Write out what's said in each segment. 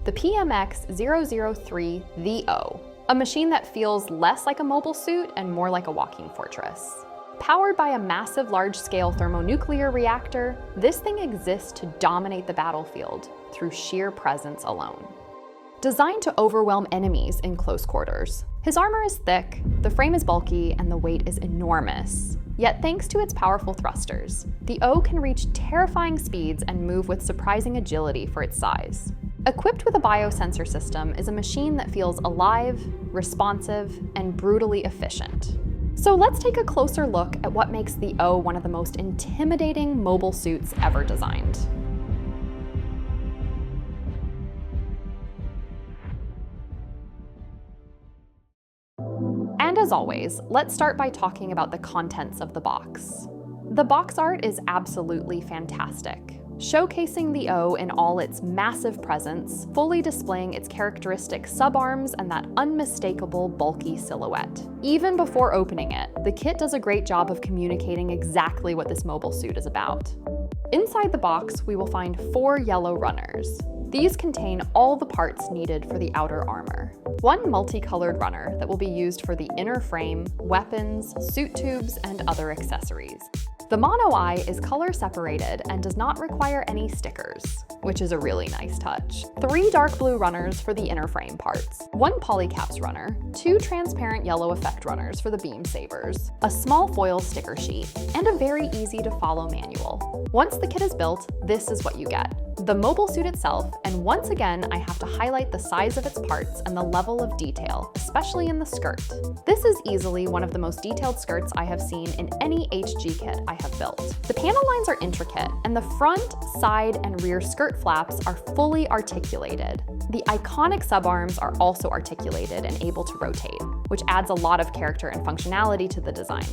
the PMX-003 The-O, a machine that feels less like a mobile suit and more like a walking fortress. Powered by a massive large-scale thermonuclear reactor, this thing exists to dominate the battlefield through sheer presence alone. Designed to overwhelm enemies in close quarters, his armor is thick, the frame is bulky, and the weight is enormous. Yet thanks to its powerful thrusters, the O can reach terrifying speeds and move with surprising agility for its size. Equipped with a biosensor system is a machine that feels alive, responsive, and brutally efficient. So let's take a closer look at what makes the O one of the most intimidating mobile suits ever designed. And as always, let's start by talking about the contents of the box. The box art is absolutely fantastic, showcasing the O in all its massive presence, fully displaying its characteristic subarms and that unmistakable bulky silhouette. Even before opening it, the kit does a great job of communicating exactly what this mobile suit is about. Inside the box, we will find 4 yellow runners. These contain all the parts needed for the outer armor. 1 multicolored runner that will be used for the inner frame, weapons, suit tubes, and other accessories. The mono eye is color separated and does not require any stickers, which is a really nice touch. 3 dark blue runners for the inner frame parts, 1 polycaps runner, 2 transparent yellow effect runners for the beam sabers, a small foil sticker sheet, and a very easy to follow manual. Once the kit is built, this is what you get. The mobile suit itself, and once again, I have to highlight the size of its parts and the level of detail, especially in the skirt. This is easily one of the most detailed skirts I have seen in any HG kit I have built. The panel lines are intricate, and the front, side, and rear skirt flaps are fully articulated. The iconic subarms are also articulated and able to rotate, which adds a lot of character and functionality to the design.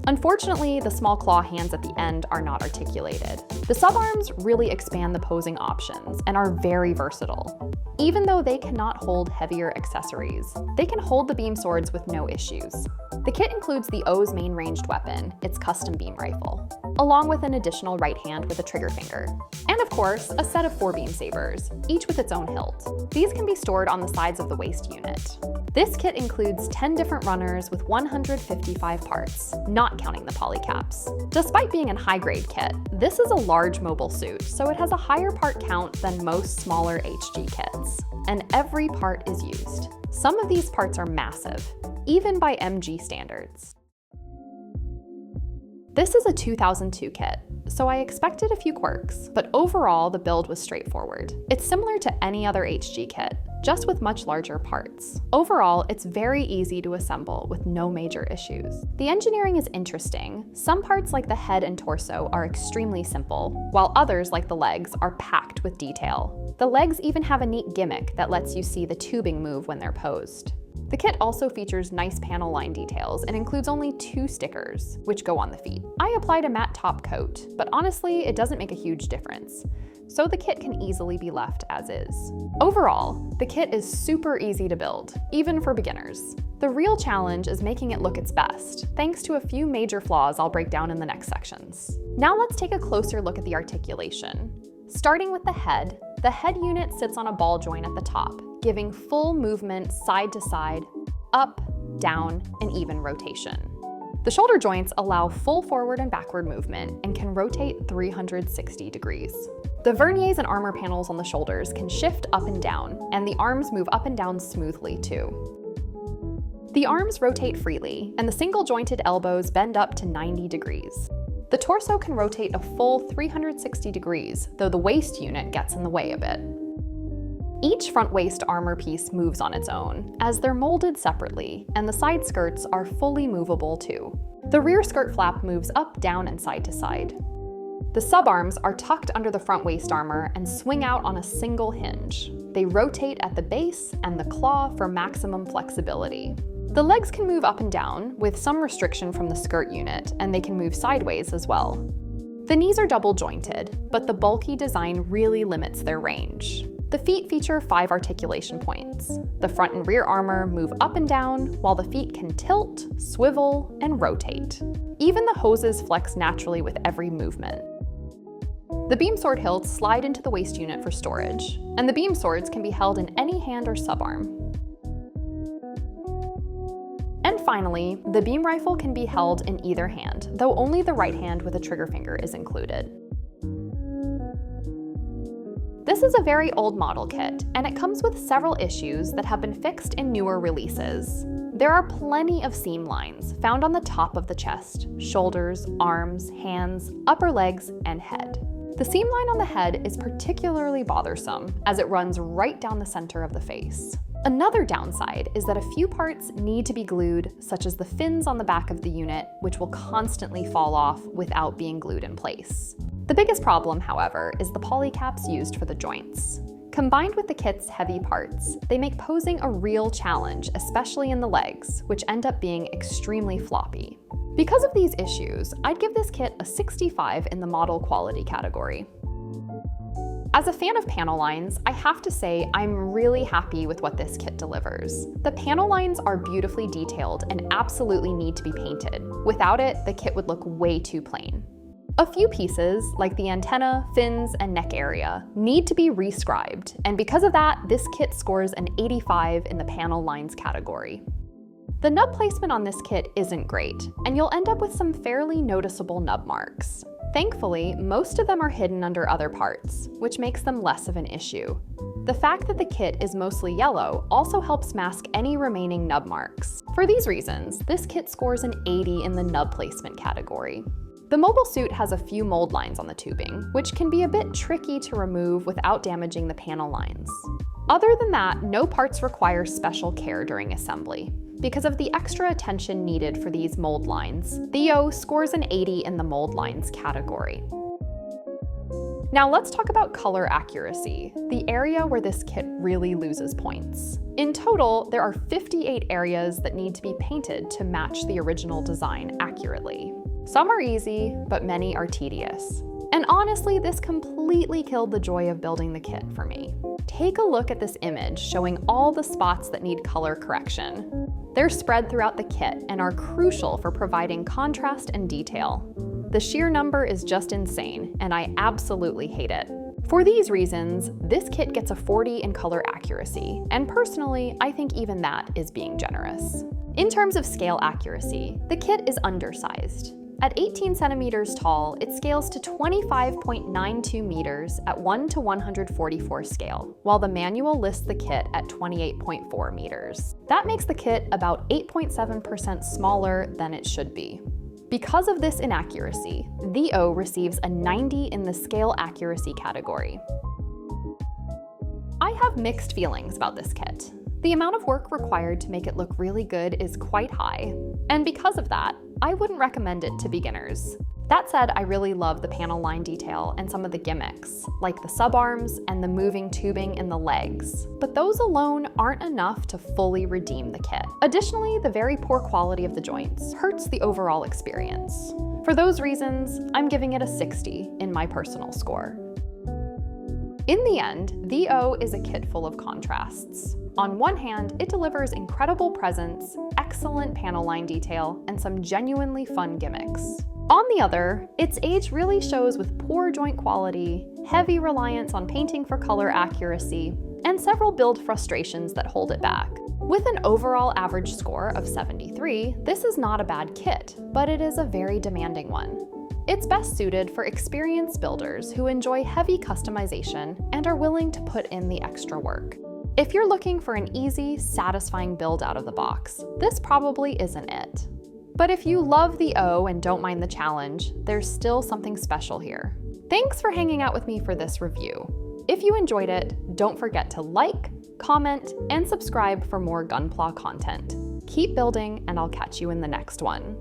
Unfortunately, the small claw hands at the end are not articulated. The subarms really expand the posing options and are very versatile. Even though they cannot hold heavier accessories, they can hold the beam swords with no issues. The kit includes the O's main ranged weapon, its custom beam rifle, along with an additional right hand with a trigger finger. And of course, a set of 4 beam sabers, each with its own hilt. These can be stored on the sides of the waist unit. This kit includes 10 different runners with 155 parts, not counting the polycaps. Despite being a high-grade kit, this is a large mobile suit, so it has a higher part count than most smaller HG kits, and every part is used. Some of these parts are massive, even by MG standards. This is a 2002 kit, so I expected a few quirks, but overall the build was straightforward. It's similar to any other HG kit, just with much larger parts. Overall, it's very easy to assemble with no major issues. The engineering is interesting. Some parts like the head and torso are extremely simple, while others like the legs are packed with detail. The legs even have a neat gimmick that lets you see the tubing move when they're posed. The kit also features nice panel line details and includes only 2 stickers, which go on the feet. I applied a matte top coat, but honestly, it doesn't make a huge difference, so the kit can easily be left as is. Overall, the kit is super easy to build, even for beginners. The real challenge is making it look its best, thanks to a few major flaws I'll break down in the next sections. Now let's take a closer look at the articulation. Starting with the head unit sits on a ball joint at the top, giving full movement side to side, up, down, and even rotation. The shoulder joints allow full forward and backward movement and can rotate 360 degrees. The verniers and armor panels on the shoulders can shift up and down, and the arms move up and down smoothly too. The arms rotate freely, and the single-jointed elbows bend up to 90 degrees. The torso can rotate a full 360 degrees, though the waist unit gets in the way a bit. Each front waist armor piece moves on its own, as they're molded separately, and the side skirts are fully movable too. The rear skirt flap moves up, down, and side to side. The subarms are tucked under the front waist armor and swing out on a single hinge. They rotate at the base and the claw for maximum flexibility. The legs can move up and down, with some restriction from the skirt unit, and they can move sideways as well. The knees are double jointed, but the bulky design really limits their range. The feet feature 5 articulation points. The front and rear armor move up and down, while the feet can tilt, swivel, and rotate. Even the hoses flex naturally with every movement. The beam sword hilts slide into the waist unit for storage, and the beam swords can be held in any hand or subarm. And finally, the beam rifle can be held in either hand, though only the right hand with a trigger finger is included. This is a very old model kit, and it comes with several issues that have been fixed in newer releases. There are plenty of seam lines found on the top of the chest, shoulders, arms, hands, upper legs, and head. The seam line on the head is particularly bothersome as it runs right down the center of the face. Another downside is that a few parts need to be glued, such as the fins on the back of the unit, which will constantly fall off without being glued in place. The biggest problem, however, is the polycaps used for the joints. Combined with the kit's heavy parts, they make posing a real challenge, especially in the legs, which end up being extremely floppy. Because of these issues, I'd give this kit a 65 in the model quality category. As a fan of panel lines, I have to say I'm really happy with what this kit delivers. The panel lines are beautifully detailed and absolutely need to be painted. Without it, the kit would look way too plain. A few pieces, like the antenna, fins, and neck area, need to be rescribed, and because of that, this kit scores an 85 in the panel lines category. The nub placement on this kit isn't great, and you'll end up with some fairly noticeable nub marks. Thankfully, most of them are hidden under other parts, which makes them less of an issue. The fact that the kit is mostly yellow also helps mask any remaining nub marks. For these reasons, this kit scores an 80 in the nub placement category. The mobile suit has a few mold lines on the tubing, which can be a bit tricky to remove without damaging the panel lines. Other than that, no parts require special care during assembly. Because of the extra attention needed for these mold lines, The-O scores an 80 in the mold lines category. Now let's talk about color accuracy, the area where this kit really loses points. In total, there are 58 areas that need to be painted to match the original design accurately. Some are easy, but many are tedious. And honestly, this completely killed the joy of building the kit for me. Take a look at this image showing all the spots that need color correction. They're spread throughout the kit and are crucial for providing contrast and detail. The sheer number is just insane, and I absolutely hate it. For these reasons, this kit gets a 40 in color accuracy, and personally, I think even that is being generous. In terms of scale accuracy, the kit is undersized. At 18 centimeters tall, it scales to 25.92 meters at 1:144 scale, while the manual lists the kit at 28.4 meters. That makes the kit about 8.7% smaller than it should be. Because of this inaccuracy, The-O receives a 90 in the scale accuracy category. I have mixed feelings about this kit. The amount of work required to make it look really good is quite high, and because of that, I wouldn't recommend it to beginners. That said, I really love the panel line detail and some of the gimmicks, like the subarms and the moving tubing in the legs, but those alone aren't enough to fully redeem the kit. Additionally, the very poor quality of the joints hurts the overall experience. For those reasons, I'm giving it a 60 in my personal score. In the end, The-O is a kit full of contrasts. On one hand, it delivers incredible presence, excellent panel line detail, and some genuinely fun gimmicks. On the other, its age really shows with poor joint quality, heavy reliance on painting for color accuracy, and several build frustrations that hold it back. With an overall average score of 73, this is not a bad kit, but it is a very demanding one. It's best suited for experienced builders who enjoy heavy customization and are willing to put in the extra work. If you're looking for an easy, satisfying build out of the box, this probably isn't it. But if you love The-O and don't mind the challenge, there's still something special here. Thanks for hanging out with me for this review. If you enjoyed it, don't forget to like, comment, and subscribe for more Gunpla content. Keep building, and I'll catch you in the next one.